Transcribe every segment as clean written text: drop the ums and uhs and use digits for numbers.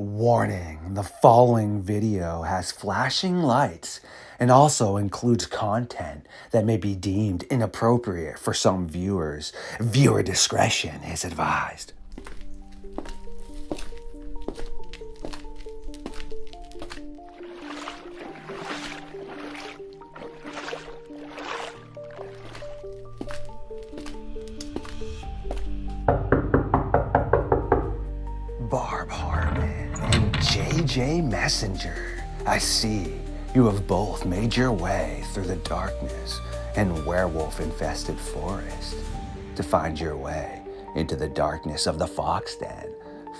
Warning, the following video has flashing lights and also includes content that may be deemed inappropriate for some viewers. Viewer discretion is advised. Barb Hartman and JJ Messenger, I see you have both made your way through the darkness and werewolf-infested forest to find your way into the darkness of the Fox Den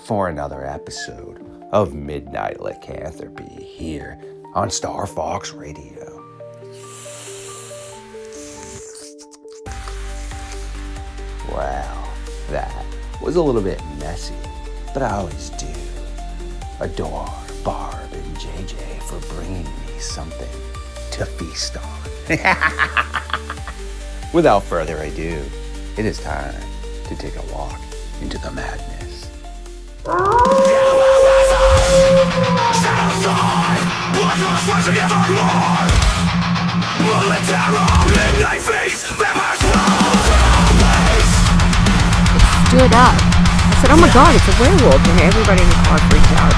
for another episode of Midnight Lycanthropy here on LordeStarfox Radio. Well, that was a little bit messy, but I always do adore Barb and JJ for bringing me something to feast on. Without further ado, it is time to take a walk into the madness. Stood up. I said, oh my god, it's a werewolf, and everybody in the car freaked out.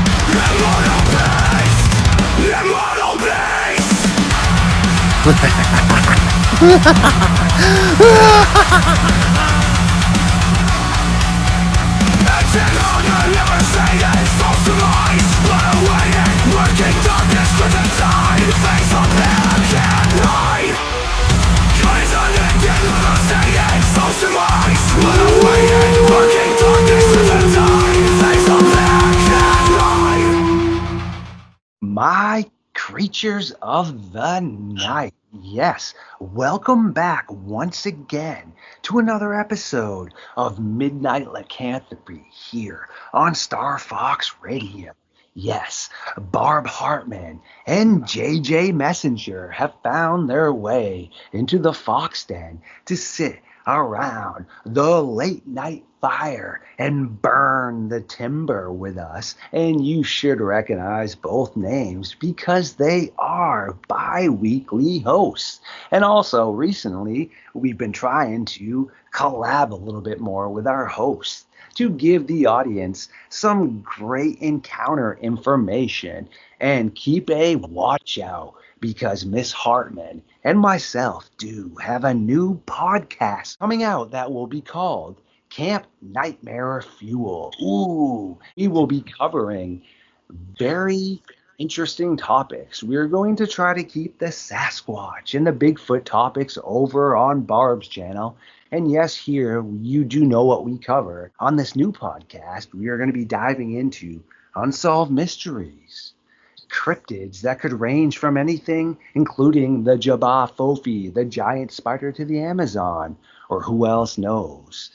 My creatures of the night, yes, welcome back once again to another episode of Midnight Lycanthropy here on LordeStarfox Radio. Yes, Barb Hartman and JJ Messenger have found their way into the Fox Den to sit around the late night fire and burn the timber with us. And you should recognize both names because they are bi-weekly hosts. And also recently we've been trying to collab a little bit more with our hosts to give the audience some great encounter information. And keep a watch out because Miss Hartman and myself do have a new podcast coming out that will be called Camp Nightmare Fuel. Ooh, we will be covering very interesting topics. We're going to try to keep the Sasquatch and the Bigfoot topics over on Barb's channel. And yes, here you do know what we cover. On this new podcast, we are going to be diving into unsolved mysteries, cryptids that could range from anything, including the Jabba Fofi, the giant spider to the Amazon, or who else knows,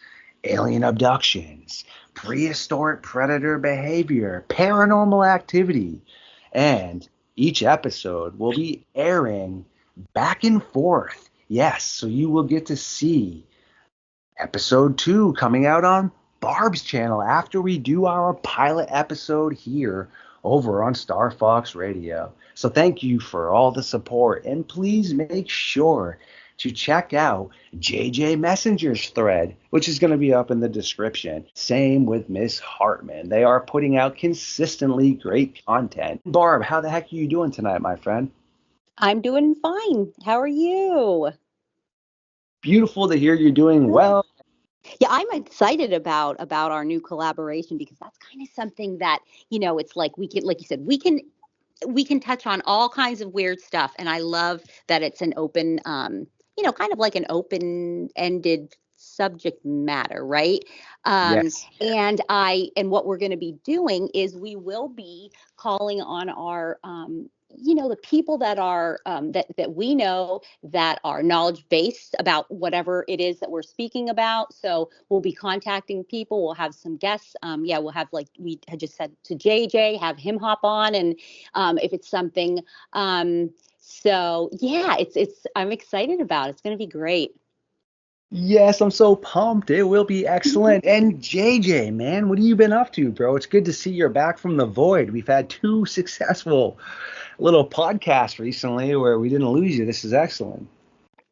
alien abductions, prehistoric predator behavior, paranormal activity, and each episode will be airing back and forth. Yes, so you will get to see episode 2 coming out on Barb's channel after we do our pilot episode here over on LordeStarfox Radio. So thank you for all the support, and please make sure to check out JJ Messenger's thread, which is going to be up in the description. Same with Miss Hartman. They are putting out consistently great content. Barb, how the heck are you doing tonight, my friend? I'm doing fine. How are you? Beautiful to hear you're doing well. Yeah, I'm excited about our new collaboration because that's kind of something that, it's like we can, like you said, we can touch on all kinds of weird stuff. And I love that it's an open, kind of like an open-ended subject matter, right? Yes. And what we're going to be doing is we will be calling on our, the people that are that we know that are knowledge based about whatever it is that we're speaking about. So we'll be contacting people. We'll have some guests. We'll have, like we had just said to JJ, have him hop on, and if it's something. So yeah, it's I'm excited about it. It's going to be great. Yes, I'm so pumped. It will be excellent. And JJ, man, what have you been up to, bro? It's good to see you're back from the void. We've had two successful little podcasts recently where we didn't lose you. This is excellent.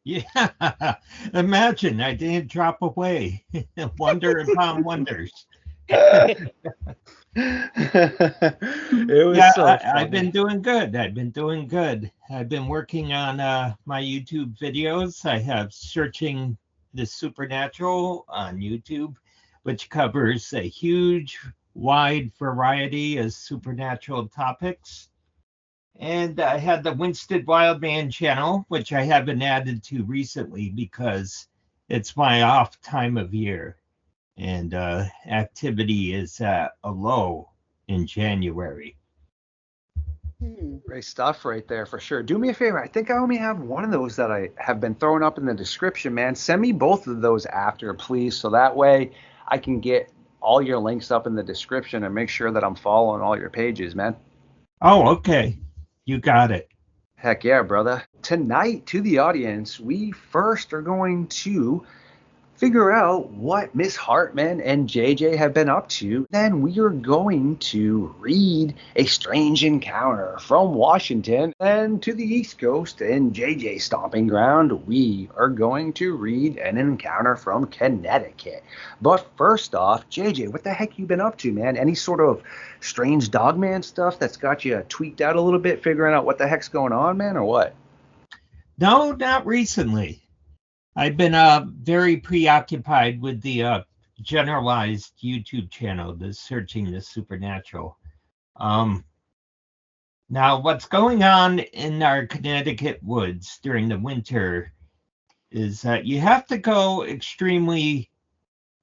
Yeah, imagine I didn't drop away. Wonder upon wonders. It was Yeah, so I've been funny. doing good. I've been doing good. I've been working on my YouTube videos. I have Searching the Supernatural on YouTube, which covers a huge, wide variety of supernatural topics. And I had the Winston Wildman channel, which I haven't added to recently because it's my off time of year and activity is at a low in January. Great stuff right there for sure. Do me a favor. I think I only have one of those that I have been throwing up in the description, man. Send me both of those after, please, so that way I can get all your links up in the description and make sure that I'm following all your pages, man. Oh, okay. You got it. Heck yeah, brother. Tonight, to the audience, we first are going to figure out what Miss Hartman and JJ have been up to. Then we are going to read A Strange Encounter from Washington. And to the East Coast and JJ's stomping ground, we are going to read An Encounter from Connecticut. But first off, JJ, what the heck you been up to, man? Any sort of strange Dogman stuff that's got you tweaked out a little bit, figuring out what the heck's going on, man, or what? No, not recently. I've been very preoccupied with the generalized YouTube channel, the Searching the Supernatural. Um, Now, what's going on in our Connecticut woods during the winter is that you have to go extremely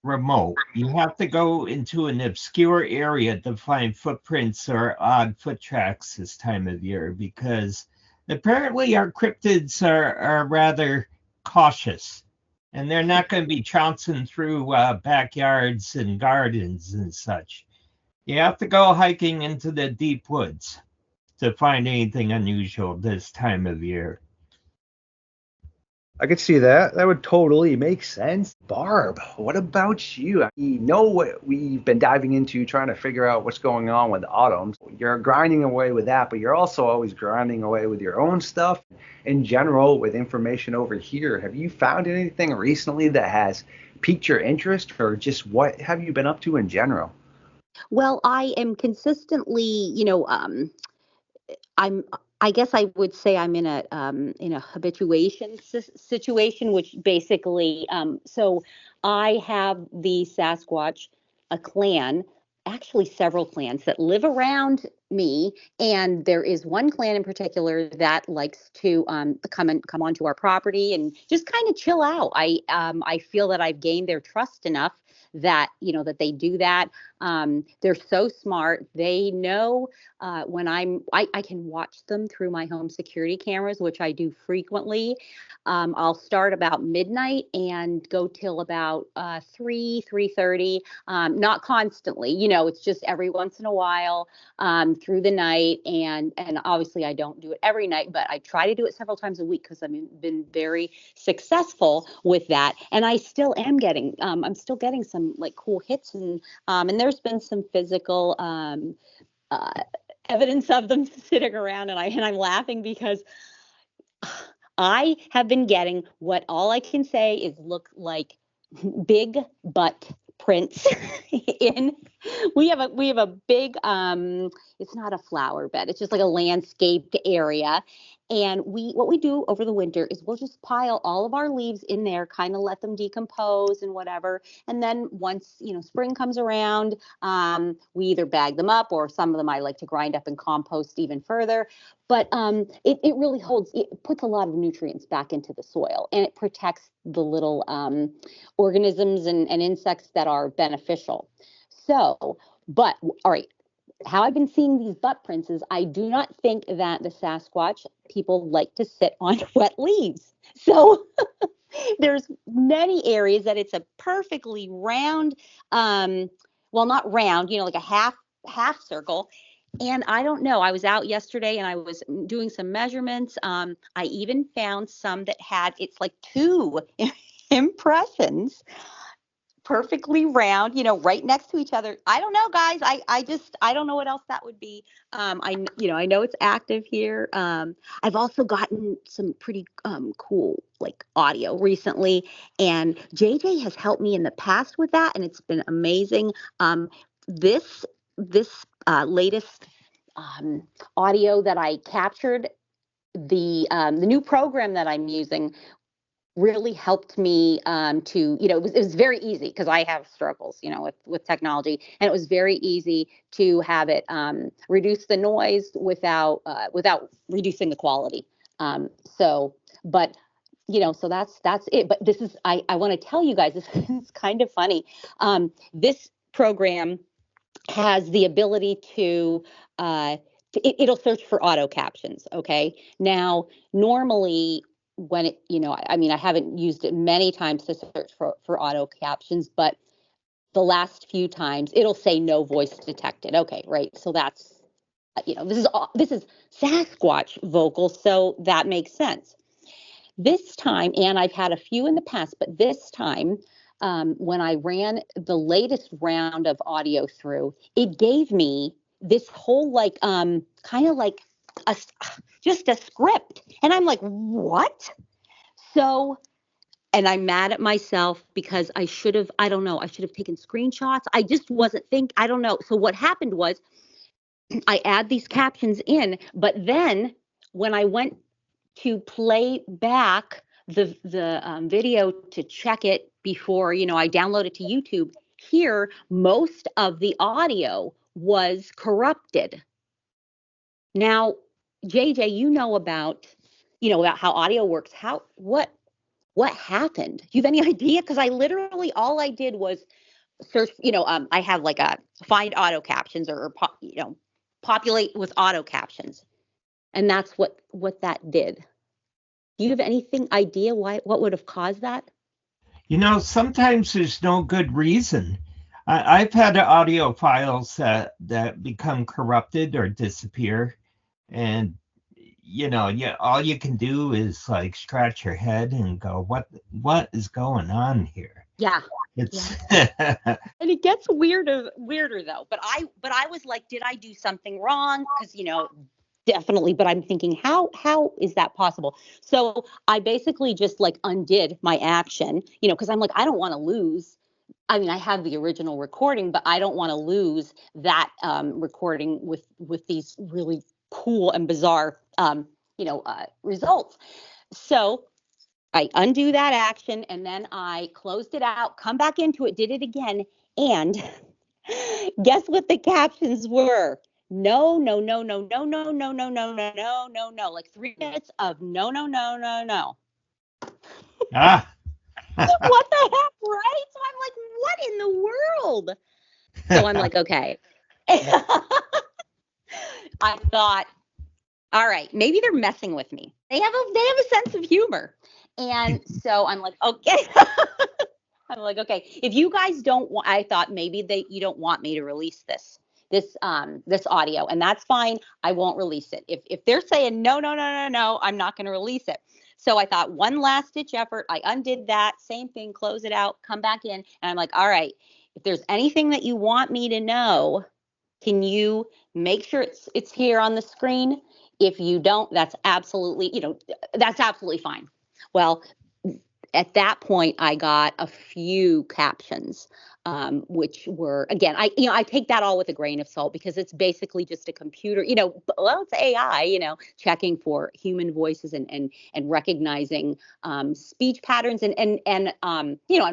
remote. You have to go into an obscure area to find footprints or odd foot tracks this time of year because apparently our cryptids are rather cautious and they're not going to be trouncing through backyards and gardens and such. You have to go hiking into the deep woods to find anything unusual this time of year. I could see that. That would totally make sense. Barb, what about you? You know what we've been diving into, trying to figure out what's going on with Autumn. You're grinding away with that, but you're also always grinding away with your own stuff in general with information over here. Have you found anything recently that has piqued your interest, or just what have you been up to in general? Well, I am consistently, I'm I guess I would say I'm in a habituation situation, which basically so I have the Sasquatch, a clan, actually several clans that live around me, and there is one clan in particular that likes to come onto our property and just kind of chill out. I feel that I've gained their trust enough that that they do that. They're so smart. They know when I can watch them through my home security cameras, which I do frequently. I'll start about midnight and go till about 3:30. Not constantly, it's just every once in a while through the night. And obviously I don't do it every night, but I try to do it several times a week because I've been very successful with that. And I still am getting, I'm still getting some like cool hits, and there's been some physical uh, evidence of them sitting around, and I'm laughing because I have been getting what all I can say is look like big butt prints in we have a big it's not a flower bed, it's just like a landscaped area. And what we do over the winter is we'll just pile all of our leaves in there, kind of let them decompose and whatever. And then once spring comes around, we either bag them up, or some of them I like to grind up and compost even further. But it really it puts a lot of nutrients back into the soil, and it protects the little organisms and insects that are beneficial. So, but all right, how I've been seeing these butt prints is I do not think that the Sasquatch people like to sit on wet leaves. So there's many areas that it's a perfectly round, well, not round, like a half circle. And I don't know. I was out yesterday and I was doing some measurements. I even found some that had, it's like two impressions, perfectly round, right next to each other. I don't know, guys. I don't know what else that would be. I know it's active here. I've also gotten some pretty cool like audio recently, and JJ has helped me in the past with that, and it's been amazing. This latest audio that I captured, the new program that I'm using really helped me to, it was very easy because I have struggles, with technology, and it was very easy to have it reduce the noise without reducing the quality. So, but so that's it. But this is I want to tell you guys, this is kind of funny. This program has the ability to it'll search for auto captions. Okay. Now, normally when I haven't used it many times to search for auto captions, but the last few times it'll say no voice detected. Okay. Right. So that's, this is Sasquatch vocals. So that makes sense. This time, and I've had a few in the past, but this time, when I ran the latest round of audio through, it gave me this whole like kind of like a just a script, and I'm like, what? So, and I'm mad at myself because I don't know, I should have taken screenshots. I just wasn't I don't know. So what happened was I add these captions in, but then when I went to play back the video to check it before I download it to YouTube. Here, most of the audio was corrupted. Now, JJ, about how audio works. What happened? Do you have any idea? Because I literally all I did was search. I have like a find auto captions or populate with auto captions, and that's what that did. Do you have anything idea what would have caused that? Sometimes there's no good reason. I've had audio files that become corrupted or disappear, and all you can do is like scratch your head and go, what is going on here? Yeah. It's yeah. And it gets weirder though. But I was like, did I do something wrong? Because definitely, but I'm thinking, how is that possible? So I basically just like undid my action, because I'm like, I don't want to lose. I mean, I have the original recording, but I don't want to lose that recording with these really cool and bizarre results. So I undo that action, and then I closed it out, come back into it, did it again, and guess what the captions were? No, no, no, no, no, no, no, no, no, no, no, no, no. Like 3 minutes of no, no, no, no, no. ah. What the heck, right? So I'm like, what in the world? So I'm like, okay. I thought, all right, maybe they're messing with me. They have a sense of humor. And so I'm like, okay. I'm like, okay, if you guys don't want, I thought maybe you don't want me to release this audio, and that's fine. I won't release it. If they're saying no, no, no, no, no, I'm not going to release it. So I thought, one last ditch effort. I undid that, same thing, close it out, come back in, and I'm like, all right, if there's anything that you want me to know, can you make sure it's here on the screen? If you don't, that's absolutely fine. Well, at that point, I got a few captions, which were, again, I take that all with a grain of salt because it's basically just a computer, it's AI, checking for human voices and recognizing speech patterns and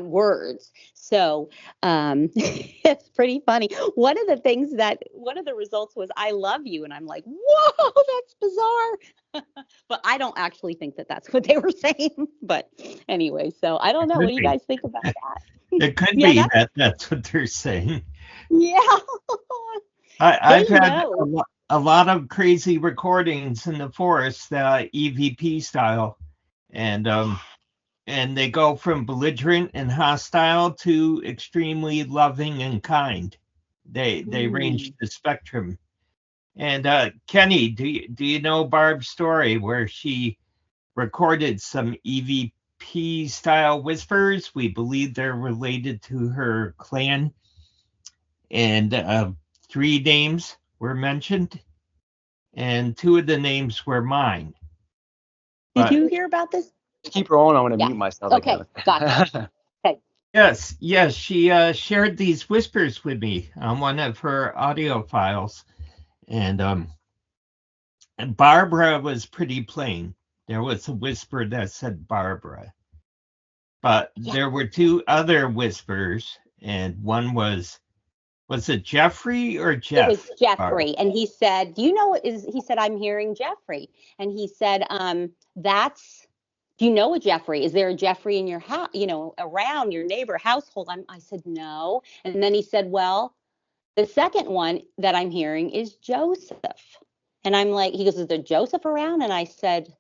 words. So it's pretty funny. One of the results was "I love you," and I'm like, whoa, that's bizarre. But I don't actually think that that's what they were saying. But anyway, so I don't know. What do you guys think about that? It could be that's what they're saying. Yeah. I've had a lot of crazy recordings in the forest, EVP style, and they go from belligerent and hostile to extremely loving and kind. They range the spectrum. And Kenny, do you know Barb's story where she recorded some EVP P-style whispers. We believe they're related to her clan. And 3 names were mentioned, and 2 of the names were mine. Did you hear about this? Keep rolling. I'm going to Yeah. mute myself. Okay, gotcha. Okay. Yes, she shared these whispers with me on one of her audio files. And Barbara was pretty plain. There was a whisper that said Barbara. But Yeah. there were 2 other whispers, and one was it Jeffrey or Jeff? It was Jeffrey, and he said, "Do you know what is?" He said, "I'm hearing Jeffrey," and he said, "That's." Do you know a Jeffrey? Is there a Jeffrey in your house? You know, around your neighbor household? I said no, and then he said, "Well, the second one that I'm hearing is Joseph," and I'm like, he goes, "Is there Joseph around?" And I said,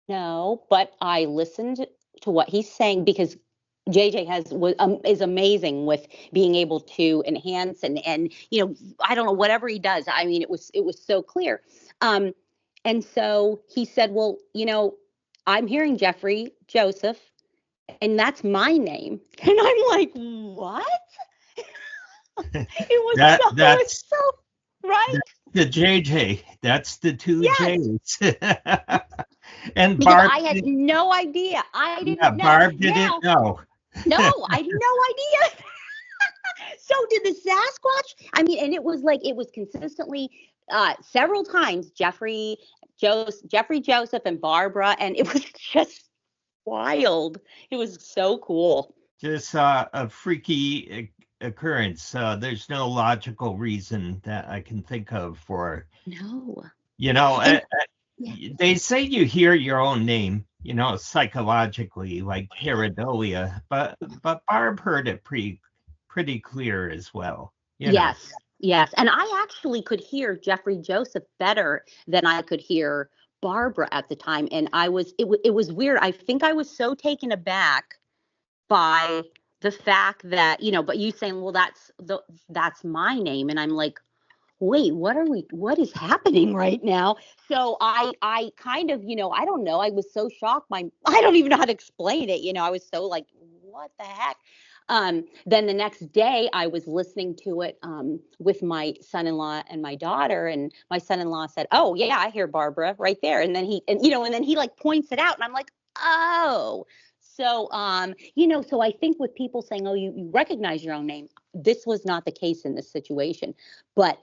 "No," but I listened to what he's saying because JJ is amazing with being able to enhance and you know, I don't know, whatever he does. I mean, it was so clear. Um, and so he said, "Well, you know, I'm hearing Jeffrey Joseph, and that's my name." And I'm like, "What?" That's right. the JJ. That's the 2 Yes. J's. And Because Barb, I had no idea. I didn't know. Barb didn't know. No, I had no idea. So did the Sasquatch. I mean, and it was consistently several times Jeffrey Joseph, and Barbara, and it was just wild. It was so cool. Just a freaky occurrence. There's no logical reason that I can think of for, No. you know, Yeah. they say you hear your own name, you know, psychologically, like pareidolia, but Barb heard it pretty clear as well. You know. Yes. And I actually could hear Jeffrey Joseph better than I could hear Barbara at the time. And it was weird. I think I was so taken aback by the fact that, you know, but you saying, well, that's my name. And I'm like, wait, what is happening right now? So I kind of, you know, I don't know. I was so shocked. I don't even know how to explain it. You know, I was so like, what the heck? Then the next day I was listening to it with my son-in-law and my daughter, and my son-in-law said, "Oh yeah, I hear Barbara right there." And then he like points it out, and I'm like, "Oh." So you know, so I think with people saying, "Oh, you recognize your own name," this was not the case in this situation. But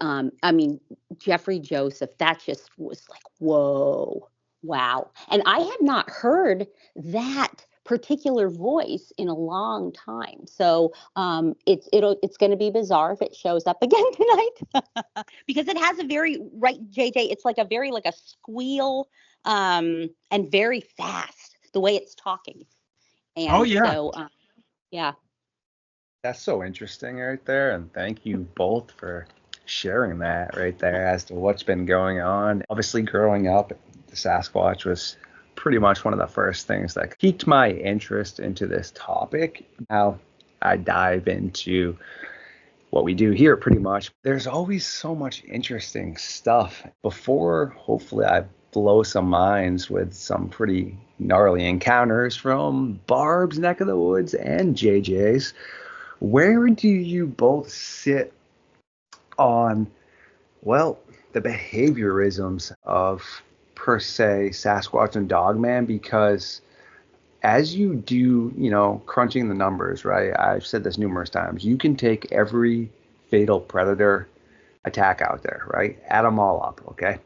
I mean, Jeffrey Joseph, that just was like, whoa, wow. And I had not heard that particular voice in a long time. So it's going to be bizarre if it shows up again tonight because it has a very, right, JJ, it's like a very like a squeal and very fast the way it's talking. And Oh yeah. so yeah. That's so interesting right there, and thank you both for sharing that right there as to what's been going on. Obviously, growing up, the Sasquatch was pretty much one of the first things that piqued my interest into this topic. Now I dive into what we do here pretty much. There's always so much interesting stuff. Before, hopefully, I blow some minds with some pretty gnarly encounters from Barb's neck of the woods and JJ's. Where do you both sit on, well, the behaviorisms of, per se, Sasquatch and Dogman? Because as you do, you know, crunching the numbers, right? I've said this numerous times. You can take every fatal predator attack out there, right? Add them all up, okay?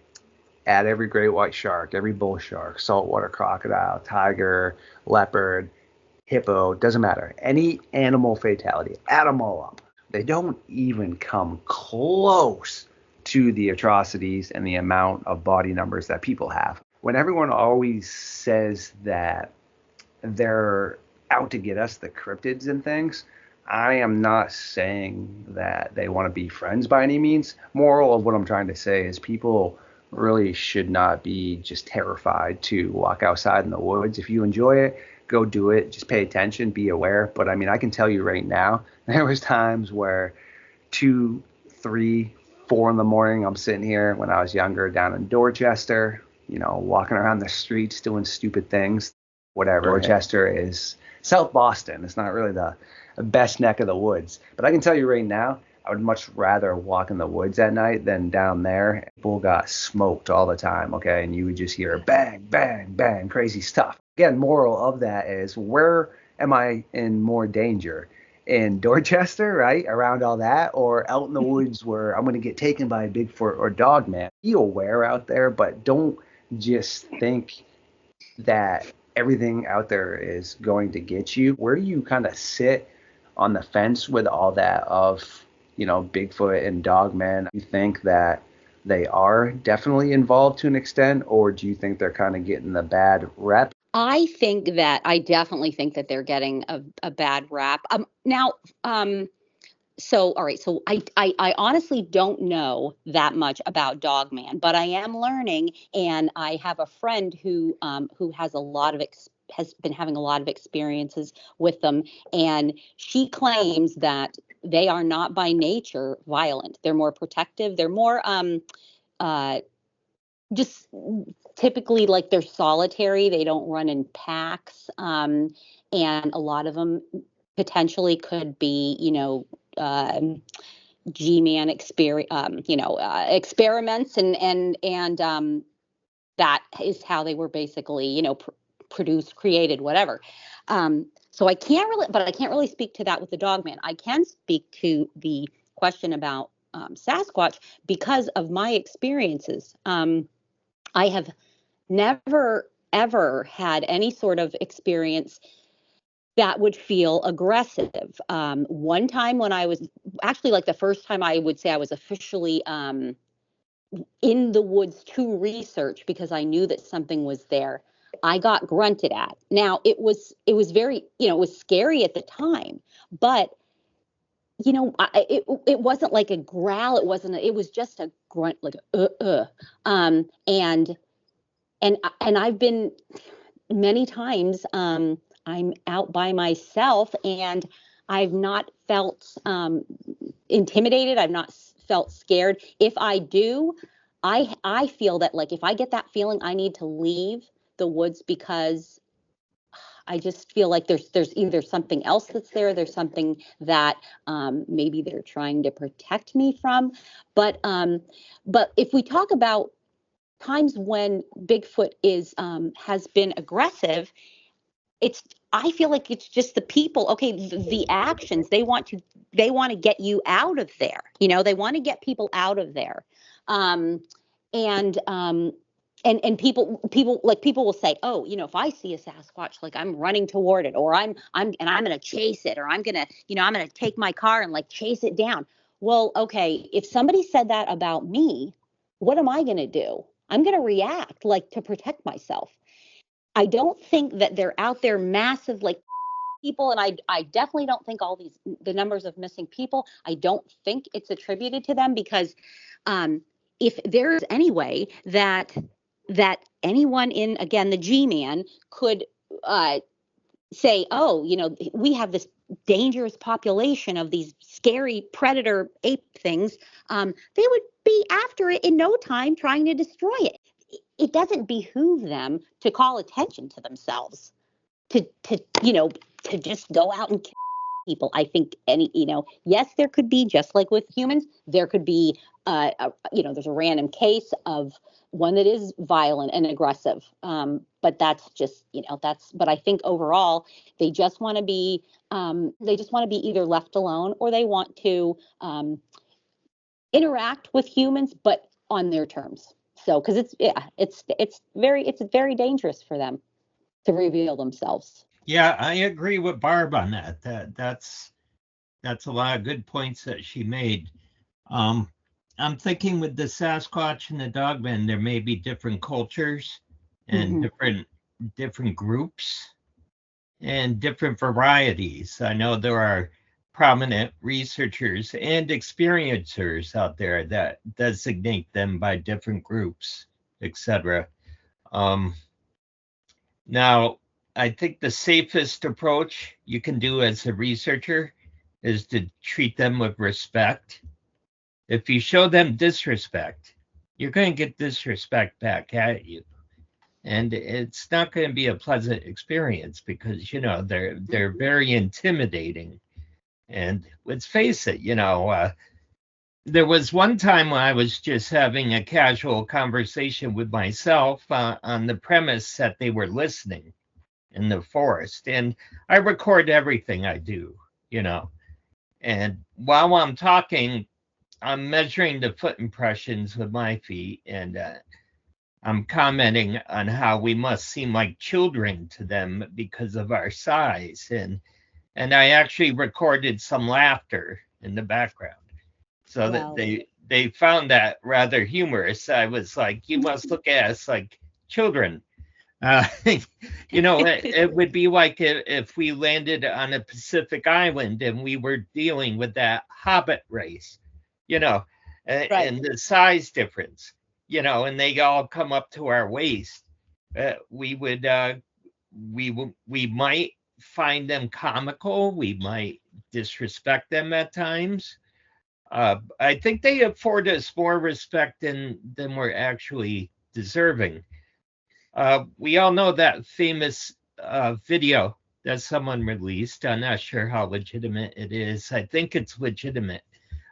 Add every great white shark, every bull shark, saltwater crocodile, tiger, leopard, hippo, doesn't matter. Any animal fatality, add them all up. They don't even come close to the atrocities and the amount of body numbers that people have. When everyone always says that they're out to get us, the cryptids and things, I am not saying that they want to be friends by any means. Moral of what I'm trying to say is people really should not be just terrified to walk outside in the woods. If you enjoy it, go do it. Just pay attention, be aware. But I mean, I can tell you right now, there was times where 2, 3, 4 in the morning, I'm sitting here when I was younger down in Dorchester, you know, walking around the streets doing stupid things. whatever. Dorchester is South Boston. It's not really the best neck of the woods. But I can tell you right now, I would much rather walk in the woods at night than down there. People got smoked all the time, okay? And you would just hear bang, bang, bang, crazy stuff. Again, moral of that is, where am I in more danger? In Dorchester, right, around all that, or out in the woods where I'm going to get taken by a Bigfoot or Dogman? Be aware out there, but don't just think that everything out there is going to get you. Where do you kind of sit on the fence with all that of, Bigfoot and Dogman? You think that they are definitely involved to an extent, or do you think they're kind of getting the bad rep? I definitely think that they're getting a bad rap. So, all right. So I honestly don't know that much about Dogman, but I am learning, and I have a friend who has has been having a lot of experiences with them, and she claims that they are not by nature violent. They're more protective. They're more just typically, like, they're solitary. They don't run in packs, and a lot of them potentially could be, G-man experiments, and that is how they were basically, produced, created, whatever. So I can't really speak to that with the Dogman. I can speak to the question about Sasquatch because of my experiences. I have never ever had any sort of experience that would feel aggressive. One time when I was actually, like, the first time I would say I was officially in the woods to research because I knew that something was there, I got grunted at. Now it was very, it was scary at the time, but it wasn't like a growl. It was just a grunt, like and I've been many times, I'm out by myself, and I've not felt intimidated. I've not felt scared. If I do, I feel that, like, if I get that feeling, I need to leave the woods because I just feel like there's either something else that's there. There's something that maybe they're trying to protect me from. But if we talk about times when Bigfoot has been aggressive, I feel like it's just the people. Okay, the actions, they want to get you out of there. They want to get people out of there. And people will say, oh, if I see a Sasquatch, like, I'm running toward it, or I'm going to chase it, or I'm going to take my car and, like, chase it down. Well, okay, if somebody said that about me, what am I going to do? I'm going to react, like, to protect myself. I don't think that they're out there massive, like, people, and I definitely don't think the numbers of missing people, I don't think it's attributed to them, because if there's any way that anyone in, again, the G-man could say, oh, we have this dangerous population of these scary predator ape things, they would be after it in no time, trying to destroy it. It doesn't behoove them to call attention to themselves, to just go out and kill people. I think yes, there could be, just like with humans, there could be, there's a random case of one that is violent and aggressive. But that's just, but I think overall, they just want to be either left alone, or they want to interact with humans, but on their terms. So, because it's very dangerous for them to reveal themselves. Yeah, I agree with Barb on that. That's a lot of good points that she made. I'm thinking with the Sasquatch and the Dogman, there may be different cultures and different groups and different varieties. I know there are prominent researchers and experiencers out there that designate them by different groups, etc. Now, I think the safest approach you can do as a researcher is to treat them with respect. If you show them disrespect, you're going to get disrespect back at you. and it's not going to be a pleasant experience because they're very intimidating. And let's face it, there was one time when I was just having a casual conversation with myself on the premise that they were listening in the forest, and I record everything I do, and while I'm talking, I'm measuring the foot impressions with my feet, and I'm commenting on how we must seem like children to them because of our size, and I actually recorded some laughter in the background, so that Wow. they found that rather humorous. I was like, "You must look at us like children." It would be like if we landed on a Pacific island and we were dealing with that Hobbit race, Right. and the size difference, and they all come up to our waist. We would, we might find them comical. We might disrespect them at times. I think they afford us more respect than we're actually deserving. We all know that famous video that someone released. I'm not sure how legitimate it is. I think it's legitimate,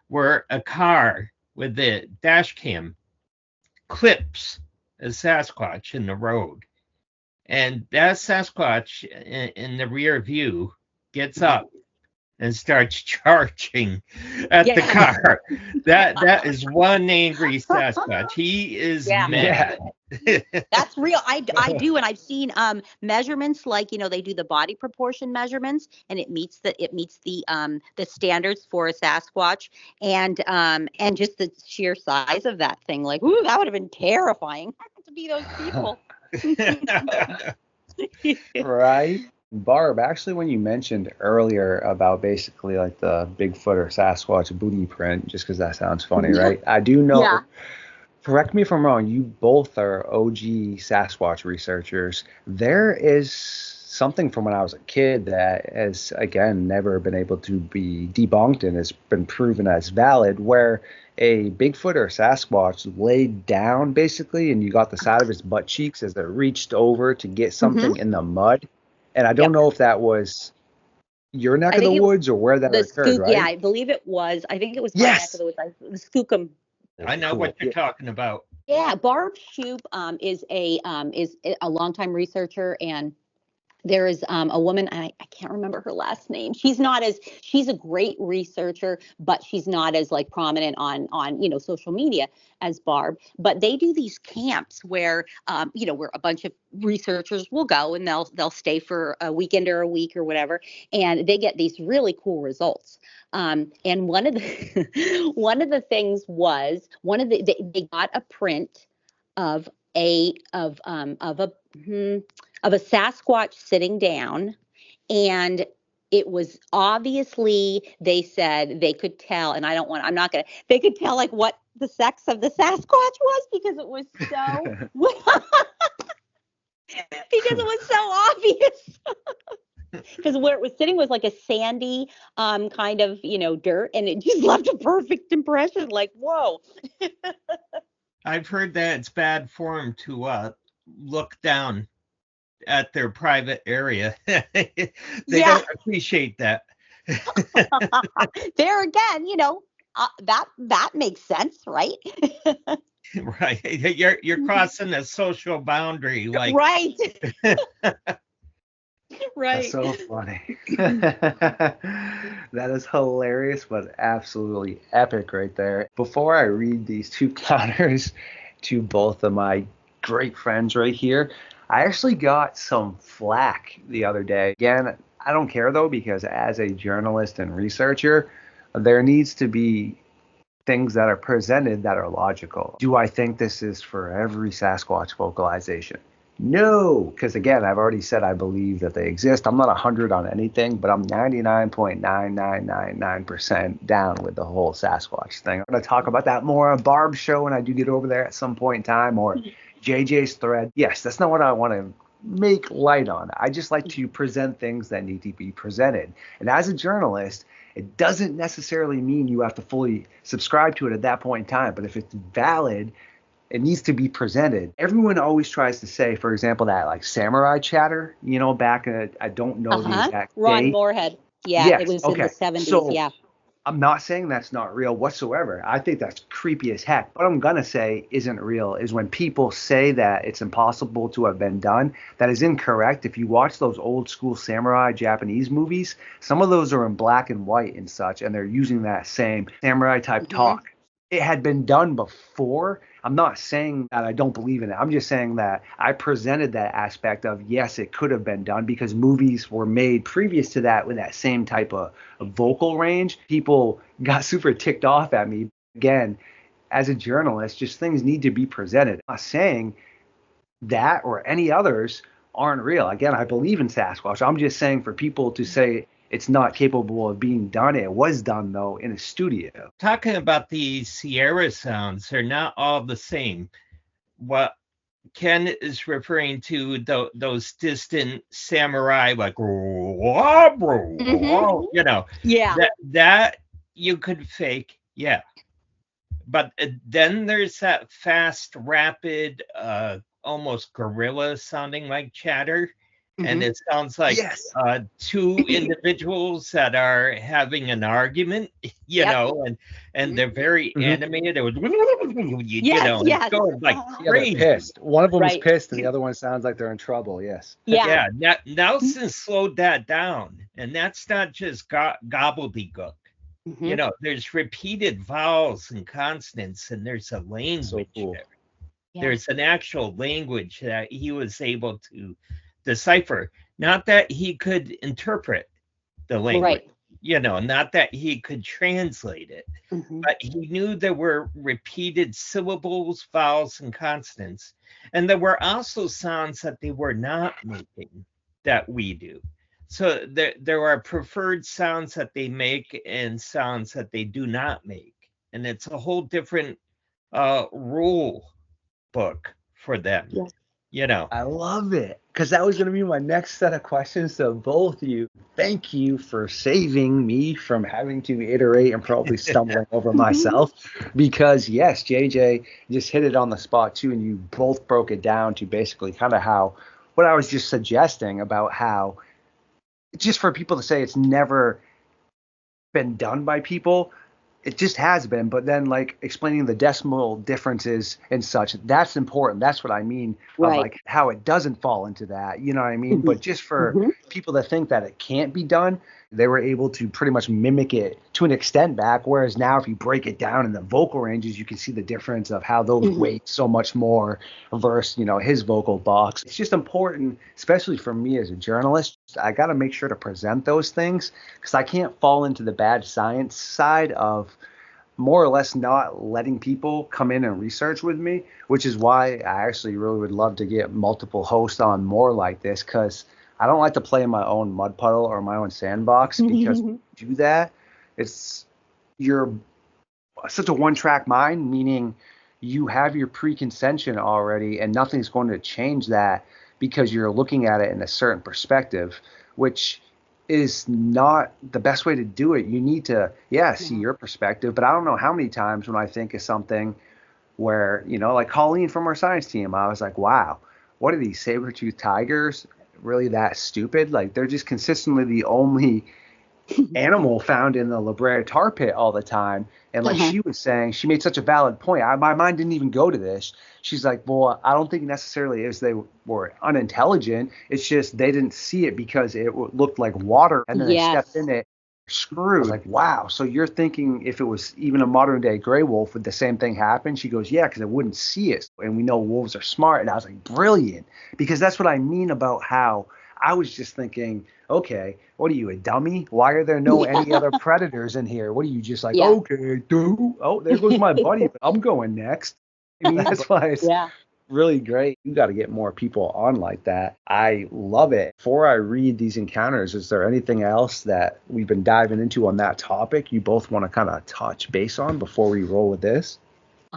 where a car with the dash cam clips a Sasquatch in the road. And that Sasquatch in the rear view gets up and starts charging at the car. That is one angry Sasquatch. He is mad. That's real. I do, and I've seen measurements like they do the body proportion measurements, and it meets the standards for a Sasquatch, and just the sheer size of that thing. Like, ooh, that would have been terrifying to be those people. Right. Barb, actually, when you mentioned earlier about basically like the Bigfoot or Sasquatch booty print, just because that sounds funny, right? I do know, Yeah. correct me if I'm wrong, you both are OG Sasquatch researchers. There is something from when I was a kid that has, again, never been able to be debunked and has been proven as valid, where a Bigfoot or Sasquatch laid down basically, and you got the side of his butt cheeks as it reached over to get something in the mud. And I don't know if that was your neck of the woods or where that occurred, right? Yeah, I believe it was. I think it was my neck of the woods. The Skookum. I know what you're talking about. Yeah, Barb Shoup is a longtime researcher, and there is a woman, I can't remember her last name. She's a great researcher, but she's not as like prominent on social media as Barb. But they do these camps where where a bunch of researchers will go, and they'll stay for a weekend or a week or whatever, and they get these really cool results. And one of the things was they got a print of a Sasquatch sitting down, and it was obviously, they said they could tell, and they could tell like what the sex of the Sasquatch was because it was so obvious. Because where it was sitting was like a sandy kind of dirt, and it just left a perfect impression. Like, whoa. I've heard that it's bad form to look down at their private area. They don't appreciate that. There again, that makes sense, right? Right. You're crossing a social boundary, like right. Right. That's so funny. That is hilarious, but absolutely epic right there. Before I read these two counters to both of my great friends right here, I actually got some flack the other day. Again, I don't care though, because as a journalist and researcher, there needs to be things that are presented that are logical. Do I think this is for every Sasquatch vocalization? No, because again, I've already said I believe that they exist. I'm not 100 on anything, but I'm 99.9999% down with the whole Sasquatch thing. I'm going to talk about that more on Barb's show when I do get over there at some point in time, or JJ's thread. Yes, that's not what I want to make light on. I just like to present things that need to be presented. And as a journalist, it doesn't necessarily mean you have to fully subscribe to it at that point in time. But if it's valid, It needs to be presented. Everyone always tries to say, for example, that like samurai chatter, back in, I don't know the exact Ron date. Moorhead. Yeah, it Yes. was in the Okay. 70s. So Yeah. I'm not saying that's not real whatsoever. I think that's creepy as heck. What I'm going to say isn't real is when people say that it's impossible to have been done, that is incorrect. If you watch those old school samurai Japanese movies, some of those are in black and white and such, and they're using that same samurai type talk. It had been done before. I'm not saying that I don't believe in it. I'm just saying that I presented that aspect of, yes, it could have been done because movies were made previous to that with that same type of vocal range. People got super ticked off at me. Again, as a journalist, just things need to be presented. I'm not saying that or any others aren't real. Again, I believe in Sasquatch. I'm just saying for people to say it's not capable of being done, it was done, though, in a studio. Talking about the Sierra sounds, they're not all the same. What Ken is referring to those distant samurai, like, Yeah. that you could fake, yeah. But then there's that fast, rapid, almost gorilla sounding like chatter. And it sounds like Yes. two individuals that are having an argument, and they're very animated. Yes. Going like Yeah, crazy. they're pissed. One of them is Right. pissed, and the other one sounds like they're in trouble. Yes. Yeah. Nelson slowed that down, and that's not just gobbledygook. There's repeated vowels and consonants, and there's a language So cool. there. Yeah. There's an actual language that he was able to decipher. Not that he could interpret the language, not that he could translate it, but he knew there were repeated syllables, vowels, and consonants. And there were also sounds that they were not making that we do. So there are preferred sounds that they make and sounds that they do not make. And it's a whole different rule book for them. Yeah. I love it, because that was going to be my next set of questions to both of you. Thank you for saving me from having to iterate and probably stumbling over myself, because yes, JJ just hit it on the spot too, and you both broke it down to basically kind of what I was just suggesting about how, just for people to say it's never been done by people, it just has been. But then, like, explaining the decimal differences and such, that's important. That's what I mean, Right. like how it doesn't fall into that, you know what I mean? But just for people that think that it can't be done, they were able to pretty much mimic it to an extent back. Whereas now, if you break it down in the vocal ranges, you can see the difference of how those weight so much more versus, his vocal box. It's just important, especially for me as a journalist. I got to make sure to present those things, because I can't fall into the bad science side of more or less not letting people come in and research with me, which is why I actually really would love to get multiple hosts on more like this, because I don't like to play in my own mud puddle or my own sandbox, because when you do that, you're such a one-track mind, meaning you have your preconception already and nothing's going to change that because you're looking at it in a certain perspective, which is not the best way to do it. You need to, see your perspective, but I don't know how many times when I think of something where, like Colleen from our science team, I was like, wow, what are these saber-toothed tigers really that stupid? Like, they're just consistently the only animal found in the La Brea tar pit all the time. And like she was saying, she made such a valid point. My mind didn't even go to this. She's like, well, I don't think necessarily is they were unintelligent. It's just they didn't see it because it looked like water, and then they stepped in it. Screwed. I was like, wow. So you're thinking if it was even a modern day gray wolf, would the same thing happen? She goes, yeah, because it wouldn't see it. And we know wolves are smart. And I was like, brilliant. Because that's what I mean about how I was just thinking, okay, what are you, a dummy? Why are there no any other predators in here? What are you, just like, okay, oh, there goes my buddy, but I'm going next. That's why it's really great. You got to get more people on like that. I love it. Before I read these encounters, is there anything else that we've been diving into on that topic you both want to kind of touch base on before we roll with this?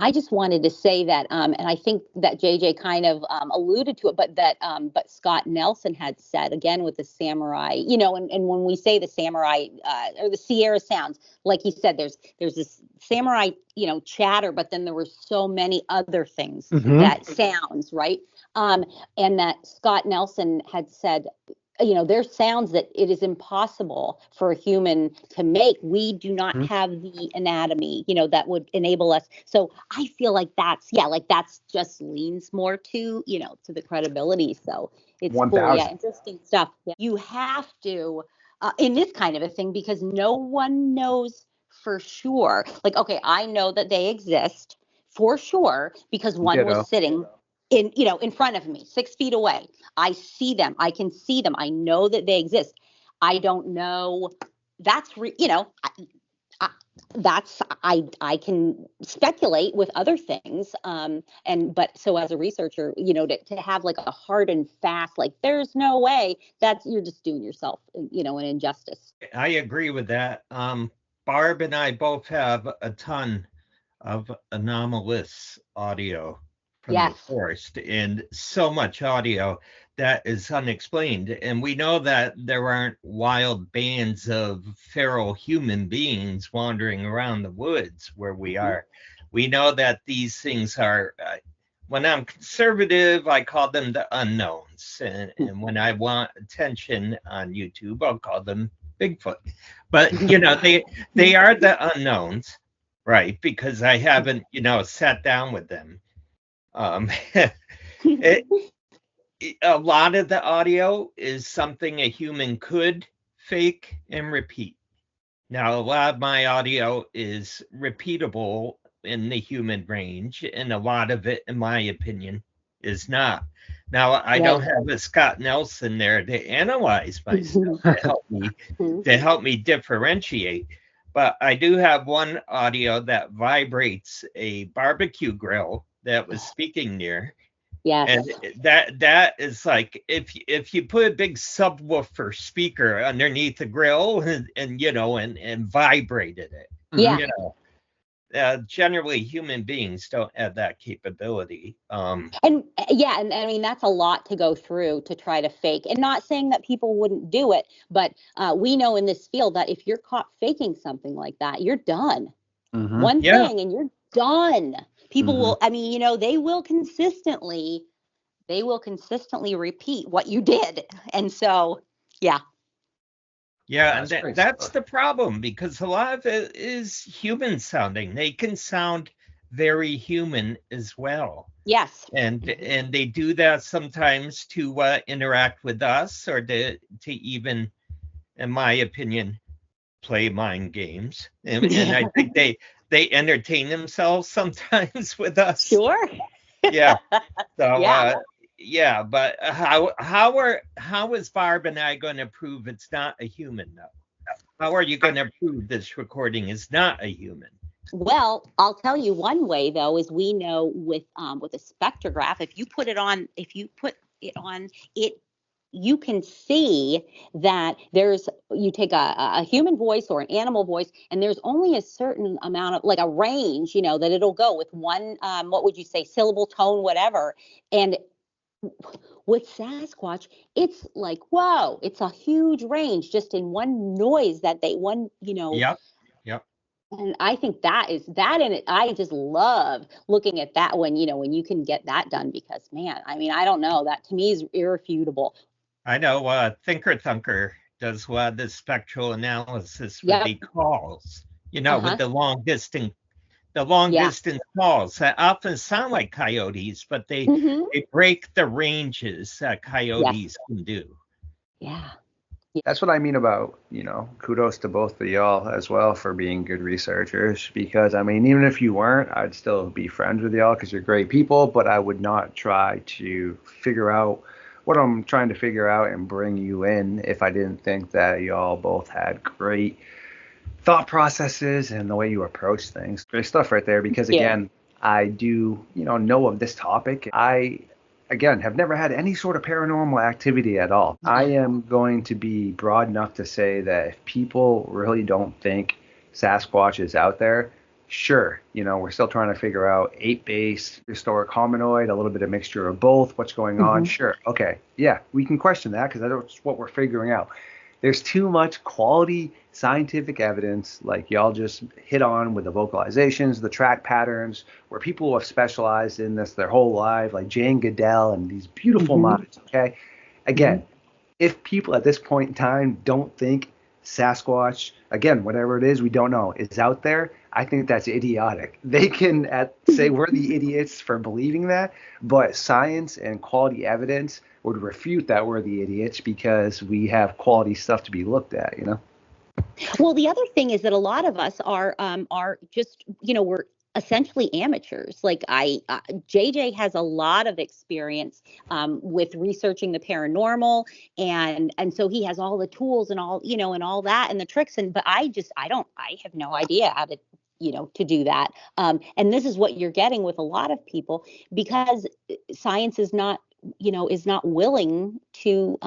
I just wanted to say that, and I think that JJ kind of alluded to it, but Scott Nelson had said, again with the samurai, and when we say the samurai or the Sierra sounds, like he said, there's this samurai, chatter, but then there were so many other things that sounds, right? And that Scott Nelson had said, there's sounds that it is impossible for a human to make. We do not have the anatomy, that would enable us. So I feel like that's just leans more to, to the credibility. So it's 1,000. cool. Yeah, interesting stuff. Yeah. You have to, in this kind of a thing, because no one knows for sure. Like, okay, I know that they exist for sure because one was sitting in front of me, 6 feet away. I see them. I can see them. I know that they exist. I don't know. That's I can speculate with other things. But so as a researcher, to have like a hard and fast, like there's no way, you're just doing yourself, an injustice. I agree with that. Barb and I both have a ton of anomalous audio from the forest, and so much audio that is unexplained. And we know that there aren't wild bands of feral human beings wandering around the woods where we are. We know that these things are, when I'm conservative, I call them the unknowns. And when I want attention on YouTube, I'll call them Bigfoot. But, they are the unknowns, right? Because I haven't, sat down with them. A lot of the audio is something a human could fake and repeat. Now, a lot of my audio is repeatable in the human range, and a lot of it, in my opinion, is not. Now, I don't have a Scott Nelson there to analyze my stuff to help me differentiate. But I do have one audio that vibrates a barbecue grill that was speaking near. Yes. And that is like if you put a big subwoofer speaker underneath the grill and vibrated it. Generally human beings don't have that capability. And I mean that's a lot to go through to try to fake, and not saying that people wouldn't do it, but we know in this field that if you're caught faking something like that, you're done. One thing and you're done. People will, they will consistently repeat what you did. And so, yeah. Yeah, and that's the problem, because a lot of it is human sounding. They can sound very human as well. Yes. And they do that sometimes to interact with us, or to even, in my opinion, play mind games. And I think they entertain themselves sometimes with us. Sure. Yeah. So but how is Barb and I going to prove it's not a human though? How are you going to prove this recording is not a human? Well, I'll tell you one way though is we know with a spectrograph, if you put it on, you can see that you take a human voice or an animal voice, and there's only a certain amount of, like a range, that it'll go with one, what would you say, syllable, tone, whatever. And with Sasquatch, it's like, whoa, it's a huge range just in one noise that Yep. And I think that in it. I just love looking at that when you can get that done, because man, I mean, I don't know, that to me is irrefutable. I know Thinker Thunker does this spectral analysis with the calls, with the long distance calls that often sound like coyotes, but they break the ranges that coyotes can do. Yeah. That's what I mean about, kudos to both of y'all as well for being good researchers, because I mean, even if you weren't, I'd still be friends with y'all because you're great people, but I would not try to figure out what I'm trying to figure out and bring you in if I didn't think that y'all both had great thought processes and the way you approach things. Great stuff right there, because again, I do, know of this topic. I, again, have never had any sort of paranormal activity at all. I am going to be broad enough to say that if people really don't think Sasquatch is out there, Sure, we're still trying to figure out ape-based, historic hominoid, a little bit of mixture of both. What's going on? Sure. Okay. Yeah, we can question that because that's what we're figuring out. There's too much quality scientific evidence, like y'all just hit on with the vocalizations, the track patterns, where people have specialized in this their whole life, like Jane Goodell and these beautiful minds. Okay. Again, if people at this point in time don't think Sasquatch, again, whatever it is, we don't know, is out there, I think that's idiotic. They can say we're the idiots for believing that, but science and quality evidence would refute that we're the idiots because we have quality stuff to be looked at, Well, the other thing is that a lot of us are just, we're essentially amateurs. Like JJ has a lot of experience with researching the paranormal, and so he has all the tools and all, and all that and the tricks. But I have no idea how to, to do that. And this is what you're getting with a lot of people, because science is not, is not willing to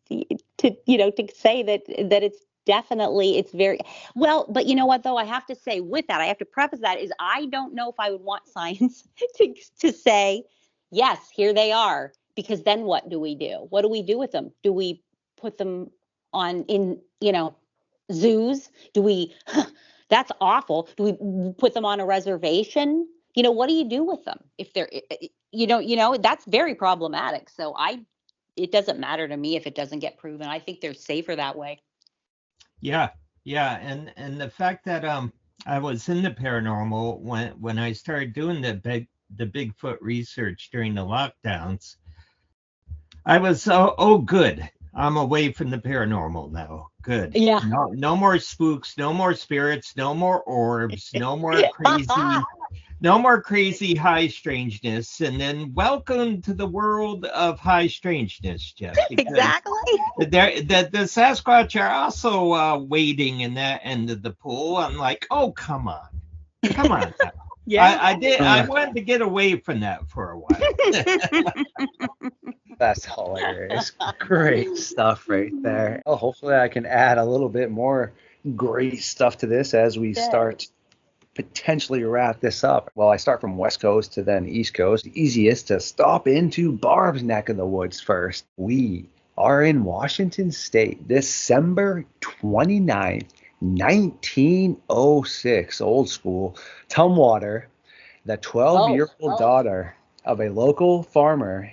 say that it's definitely, it's very well. But you know what, though, I have to say with that, I have to preface that is I don't know if I would want science to say, yes, here they are, because then what do we do? What do we do with them? Do we put them in zoos? Do we, that's awful. Do we put them on a reservation? What do you do with them if they're, that's very problematic. So it doesn't matter to me if it doesn't get proven. I think they're safer that way. Yeah, and the fact that I was in the paranormal when I started doing the Bigfoot research during the lockdowns, I was good. I'm away from the paranormal now. Good. Yeah. No more spooks, no more spirits, no more orbs, no more crazy high strangeness. And then welcome to the world of high strangeness, Jeff. Exactly. The Sasquatch are also wading in that end of the pool. I'm like, oh, come on. Yeah. I wanted to get away from that for a while. That's hilarious. Great stuff right there. Oh, hopefully I can add a little bit more great stuff to this as we start potentially wrap this up. Well, I start from West Coast to then East Coast. Easiest to stop into Barb's neck of the woods first. We are in Washington State, December 29th, 1906, old school. Tumwater, the 12-year-old daughter of a local farmer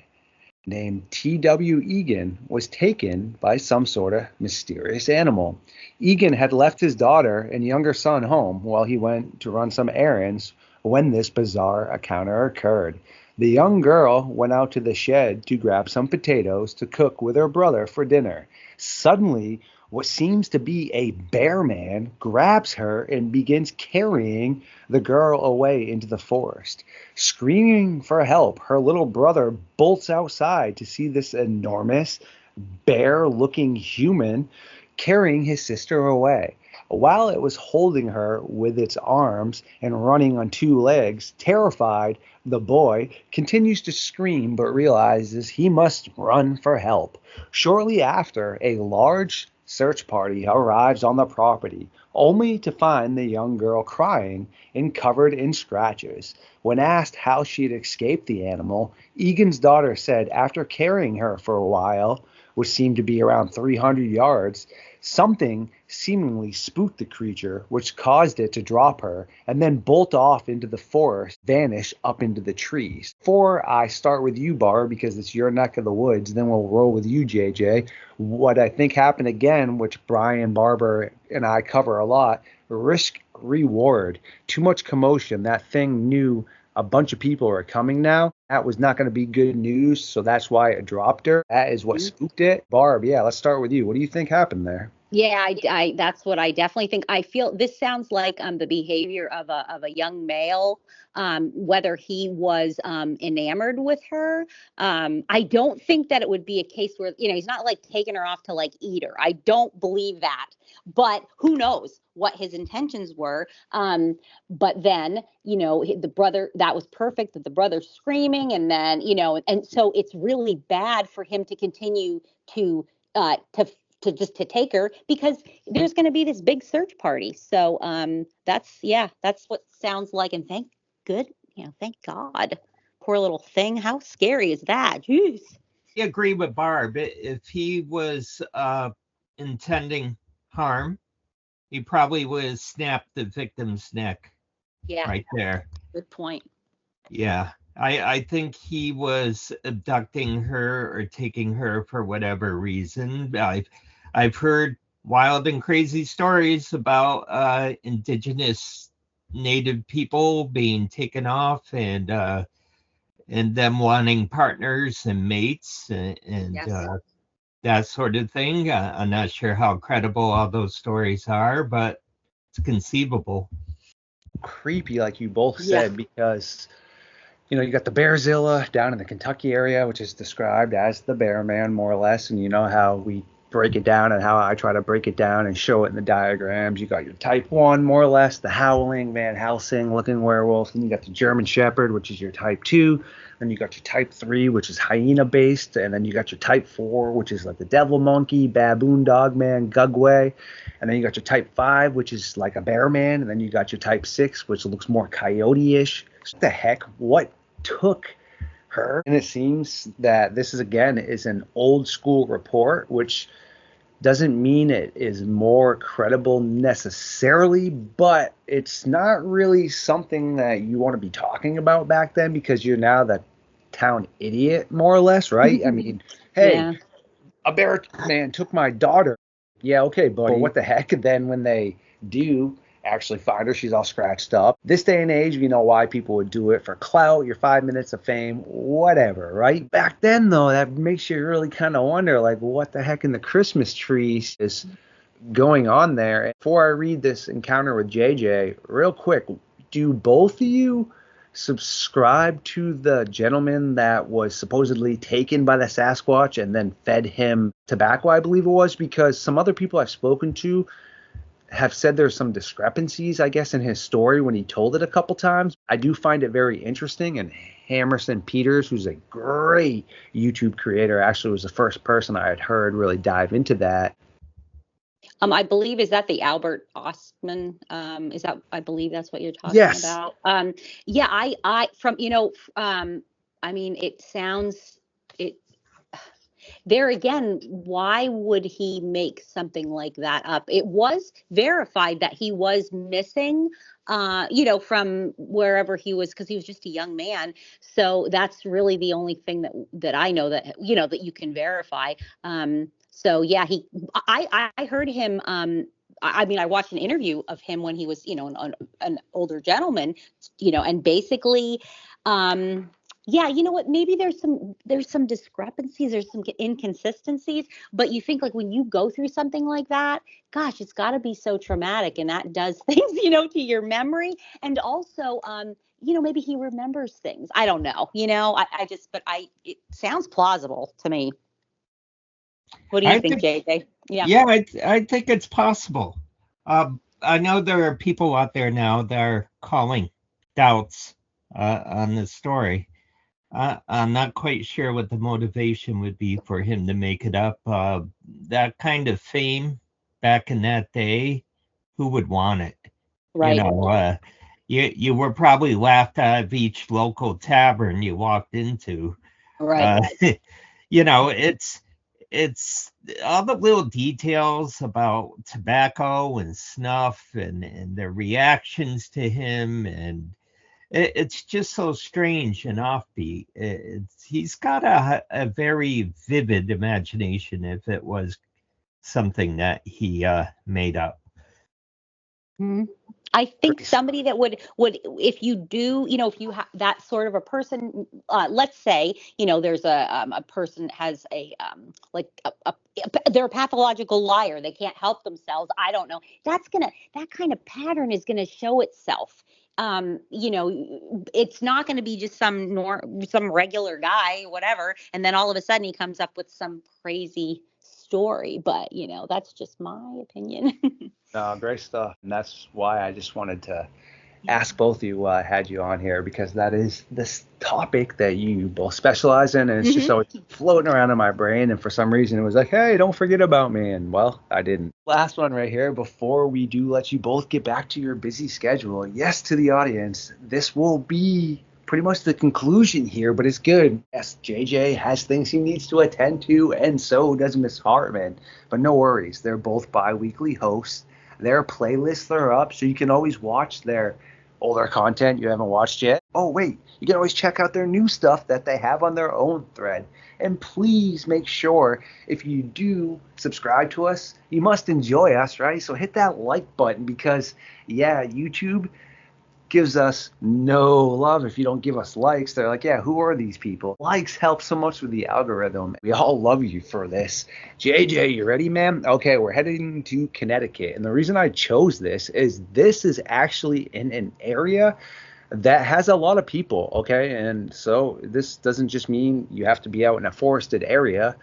named T.W. Egan, was taken by some sort of mysterious animal. Egan had left his daughter and younger son home while he went to run some errands when this bizarre encounter occurred. The young girl went out to the shed to grab some potatoes to cook with her brother for dinner. Suddenly, what seems to be a bear man grabs her and begins carrying the girl away into the forest. Screaming for help, her little brother bolts outside to see this enormous bear-looking human carrying his sister away. While it was holding her with its arms and running on two legs, terrified, the boy continues to scream but realizes he must run for help. Shortly after, a large search party arrives on the property, only to find the young girl crying and covered in scratches. When asked how she'd escaped the animal, Egan's daughter said after carrying her for a while, which seemed to be around 300 yards, something seemingly spooked the creature, which caused it to drop her and then bolt off into the forest, vanish up into the trees. Before I start with you, Barb, because it's your neck of the woods, then we'll roll with you, JJ. What I think happened again, which Brian, Barbara, and I cover a lot, risk reward. Too much commotion. That thing knew a bunch of people are coming now. That was not going to be good news, so that's why it dropped her. That is what spooked it. Barb, let's start with you. What do you think happened there? Yeah, I that's what I definitely think. I feel this sounds like the behavior of a young male, whether he was enamored with her. I don't think that it would be a case where, he's not like taking her off to like eat her. I don't believe that. But who knows what his intentions were. But then, the brother, that was perfect, that the brother's screaming, and then, and so it's really bad for him to continue to to take her, because there's going to be this big search party. So that's what sounds like. And thank God, poor little thing. How scary is that? Jeez. I agree with Barb. If he was intending harm, he probably would have snapped the victim's neck. Yeah. Right there. Good point. Yeah. I think he was abducting her or taking her for whatever reason. I've heard wild and crazy stories about indigenous native people being taken off and them wanting partners and mates and Yes. that sort of thing. I'm not sure how credible all those stories are, but it's conceivable. Creepy, like you both said, because you got the Bearzilla down in the Kentucky area, which is described as the Bear Man, more or less, and you know how we break it down and how I try to break it down and show it in the diagrams. You got your type 1, more or less, the howling Van Helsing looking werewolf, and you got the German Shepherd, which is your type 2, then you got your type 3, which is hyena based, and then you got your type 4, which is like the devil monkey, baboon, dogman, gugway, and then you got your type 5, which is like a bear man, and then you got your type 6, which looks more coyote-ish. What the heck? What took her? And it seems that this is an old school report, which doesn't mean it is more credible necessarily, but it's not really something that you want to be talking about back then, because you're now the town idiot, more or less, right? I mean, hey, a bear man took my daughter. Yeah, okay, buddy. But what the heck? Then when they do actually find her, she's all scratched up. This day and age, you know why people would do it: for clout, your 5 minutes of fame, whatever, right? Back then, though, that makes you really kind of wonder, like, what the heck in the Christmas tree is going on there? Before I read this encounter with JJ, real quick, do both of you subscribe to the gentleman that was supposedly taken by the Sasquatch and then fed him tobacco, I believe it was? Because some other people I've spoken to have said there's some discrepancies, I guess, in his story when he told it a couple times. I do find it very interesting, and Hammerson Peters, who's a great YouTube creator, actually was the first person I had heard really dive into that. I believe, is that the Albert Ostman? I believe that's what you're talking about. Yeah, I from, I mean, it sounds, there again, why would he make something like that up? It was verified that he was missing, from wherever he was, because he was just a young man. So that's really the only thing that I know that, that you can verify. So yeah, I heard him. I mean, I watched an interview of him when he was, an older gentleman, and basically, yeah, you know what? Maybe there's some discrepancies, there's some inconsistencies, but you think, like, when you go through something like that, gosh, it's got to be so traumatic, and that does things, to your memory, and also, maybe he remembers things. I don't know, it sounds plausible to me. What do you think, JJ? Yeah, I think it's possible. I know there are people out there now that are calling doubts on this story. I'm not quite sure what the motivation would be for him to make it up. That kind of fame back in that day, who would want it? Right. You were probably laughed out of each local tavern you walked into. Right. It's all the little details about tobacco and snuff and their reactions to him, and it's just so strange and offbeat. He's got a very vivid imagination, if it was something that he made up. Mm-hmm. I think somebody that would, if you do, if you have that sort of a person, let's say, there's a person that has they're a pathological liar. They can't help themselves. I don't know. That kind of pattern is going to show itself. It's not going to be just some regular guy, whatever, and then all of a sudden he comes up with some crazy story. But that's just my opinion. No, great stuff. And that's why I just wanted to ask both of you while I had you on here, because that is this topic that you both specialize in, and it's just always floating around in my brain. And for some reason, it was like, hey, don't forget about me. And well, I didn't. Last one right here before we do let you both get back to your busy schedule. Yes, to the audience, this will be pretty much the conclusion here, but it's good. Yes, JJ has things he needs to attend to, and so does Miss Hartman. But no worries, they're both bi-weekly hosts. Their playlists are up, so you can always watch their older content you haven't watched yet. Oh, wait, you can always check out their new stuff that they have on their own thread. And please make sure, if you do subscribe to us, you must enjoy us, right? So hit that like button, because, yeah, YouTube gives us no love if you don't give us likes. They're like, yeah, who are these people? Likes help so much with the algorithm. We all love you for this. JJ, you ready, man? Okay, we're heading to Connecticut. And the reason I chose this is actually in an area that has a lot of people, okay? And so this doesn't just mean you have to be out in a forested area.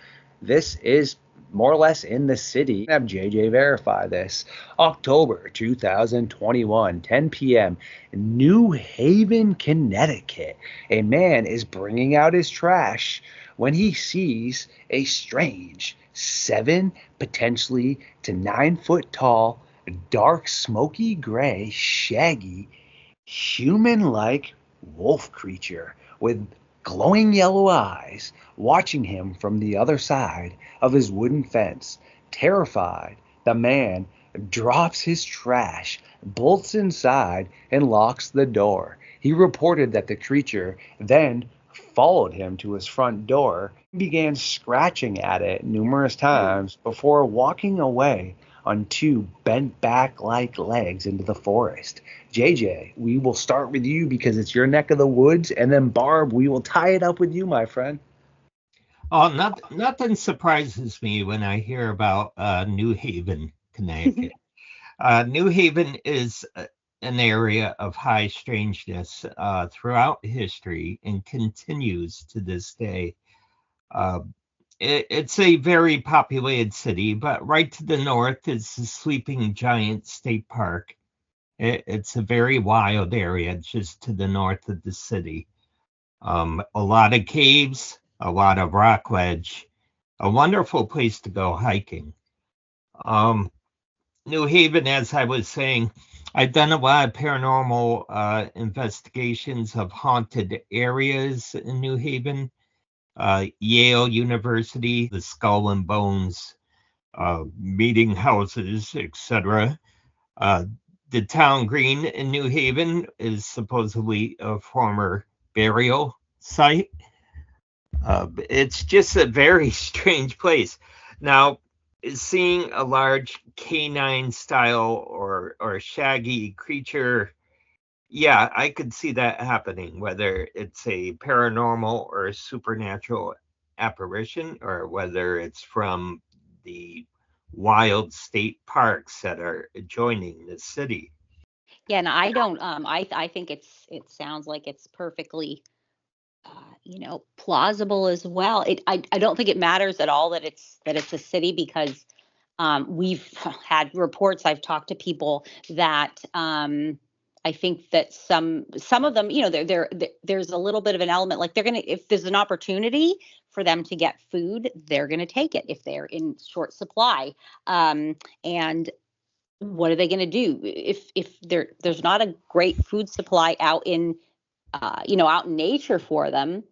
This is more or less in the city. Have JJ verify this. October 2021, 10 p.m., New Haven, Connecticut. A man is bringing out his trash when he sees a strange 7 potentially to 9 foot tall, dark, smoky gray, shaggy, human-like wolf creature with glowing yellow eyes watching him from the other side of his wooden fence. Terrified, the man drops his trash, bolts inside, and locks the door. He reported that the creature then followed him to his front door and began scratching at it numerous times before walking away on 2 bent back like legs into the forest. JJ, we will start with you because it's your neck of the woods, and then Barb, we will tie it up with you, my friend. Oh, nothing surprises me when I hear about New Haven, Connecticut. New Haven is an area of high strangeness throughout history and continues to this day. It's a very populated city, but right to the north is the Sleeping Giant State Park. It's a very wild area just to the north of the city. A lot of caves, a lot of rock ledge, a wonderful place to go hiking. New Haven, as I was saying, I've done a lot of paranormal investigations of haunted areas in New Haven. Yale University, the Skull and Bones meeting houses, etc. The town green in New Haven is supposedly a former burial site. It's just a very strange place. Now, seeing a large canine style or shaggy creature, yeah, I could see that happening, whether it's a paranormal or a supernatural apparition, or whether it's from the wild state parks that are adjoining the city. Yeah, and I don't. I think it sounds like it's perfectly, plausible as well. I don't think it matters at all that it's a city, because we've had reports. I've talked to people that I think that some of them, there's a little bit of an element, like they're gonna, if there's an opportunity for them to get food, they're gonna take it if they're in short supply. And what are they going to do if there's not a great food supply out in out in nature for them?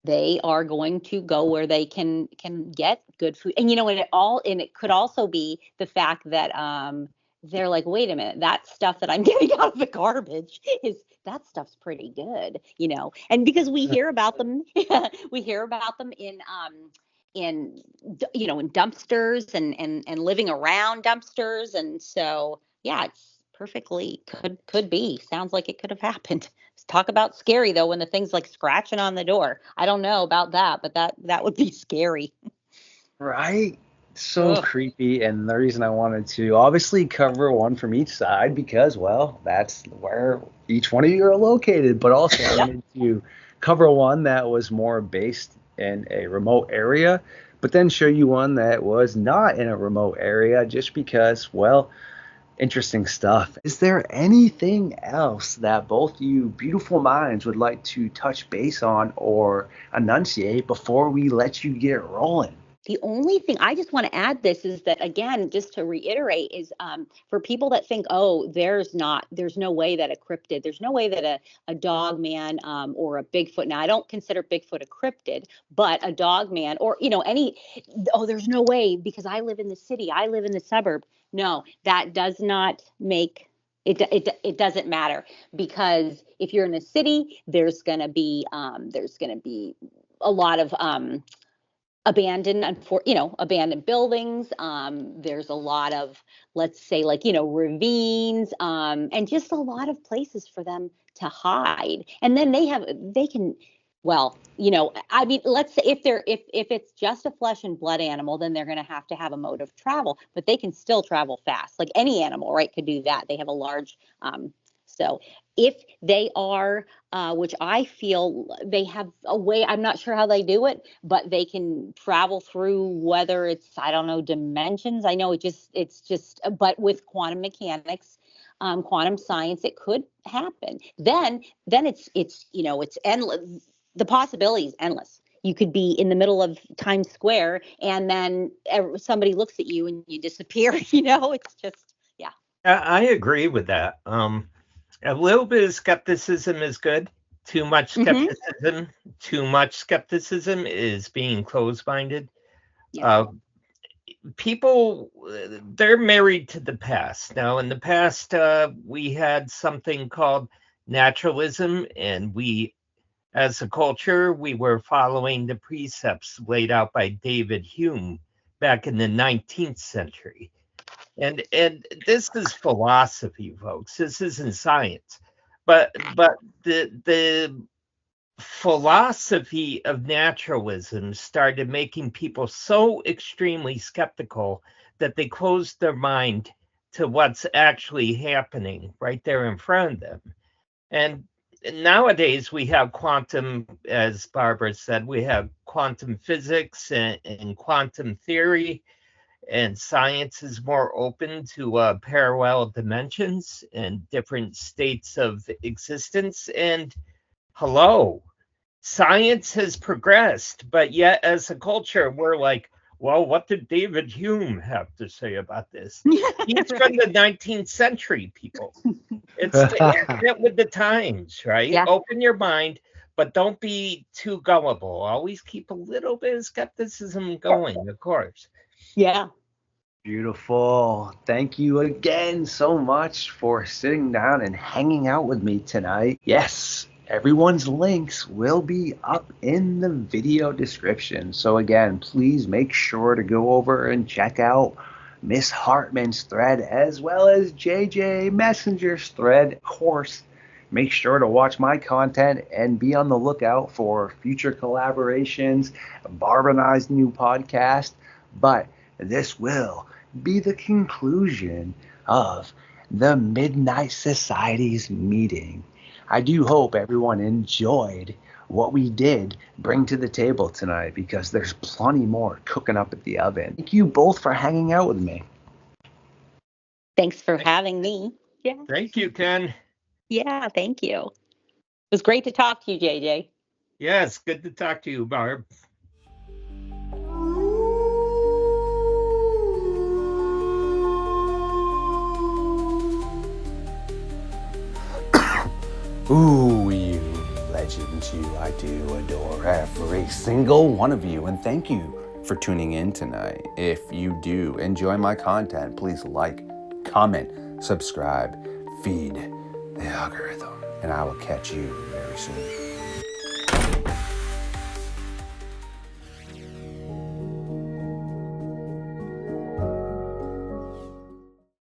They are going to go where they can get good food. And and it could also be the fact that they're like, wait a minute, that stuff that I'm getting out of the garbage that stuff's pretty good, and because we hear about them, we hear about them in in dumpsters and living around dumpsters. And so, yeah, it's perfectly could be, sounds like it could have happened. Talk about scary, though, when the thing's like scratching on the door. I don't know about that, but that would be scary. Right? So creepy. And the reason I wanted to obviously cover one from each side, because, well, that's where each one of you are located, but also I wanted to cover one that was more based in a remote area, but then show you one that was not in a remote area, just because, well, Interesting stuff. Is there anything else that both you beautiful minds would like to touch base on or enunciate before we let you get rolling? The only thing I just want to add this is that, again, just to reiterate, is for people that think, oh, there's no way that there's no way that a dog man or a Bigfoot. Now, I don't consider Bigfoot a cryptid, but a dog man or, there's no way because I live in the city, I live in the suburb. No, that does not make it doesn't matter, because if you're in a city, there's going to be a lot of abandoned buildings. There's a lot of, let's say, like, ravines, and just a lot of places for them to hide. And then they can, well, I mean, let's say if it's just a flesh and blood animal, then they're going to have a mode of travel, but they can still travel fast. Like any animal, right, could do that. They have a large, so if they are, which I feel they have a way, I'm not sure how they do it, but they can travel through, whether it's, I don't know, dimensions. I know but with quantum mechanics, quantum science, it could happen. Then it's endless. The possibility is endless. You could be in the middle of Times Square and then somebody looks at you and you disappear. It's just, yeah. I agree with that. A little bit of skepticism is good. Too much skepticism is being closed-minded. Yeah. People, they're married to the past. Now, in the past, we had something called naturalism, and we, as a culture, we were following the precepts laid out by David Hume back in the 19th century. And this is philosophy, folks. This isn't science. But the philosophy of naturalism started making people so extremely skeptical that they closed their mind to what's actually happening right there in front of them. And nowadays we have quantum, as Barbara said, we have quantum physics and quantum theory. And science is more open to parallel dimensions and different states of existence. And hello, science has progressed, but yet as a culture, we're like, well, what did David Hume have to say about this? He's from the 19th century, people. It's get with the times, right? Yeah. Open your mind, but don't be too gullible. Always keep a little bit of skepticism going, of course. Yeah. Beautiful. Thank you again so much for sitting down and hanging out with me tonight. Yes, everyone's links will be up in the video description. So again, please make sure to go over and check out Miss Hartman's thread as well as JJ Messenger's thread. Of course, make sure to watch my content and be on the lookout for future collaborations, Barbara and I's new podcast. But this will be the conclusion of the Midnight Society's meeting. I do hope everyone enjoyed what we did bring to the table tonight, because there's plenty more cooking up at the oven. Thank you both for hanging out with me. Thanks for having me. Yeah. Thank you, Ken. Yeah, thank you. It was great to talk to you, JJ. Yes, good to talk to you, Barb. Ooh, you legends, you. I do adore every single one of you. And thank you for tuning in tonight. If you do enjoy my content, please like, comment, subscribe, feed the algorithm. And I will catch you very soon.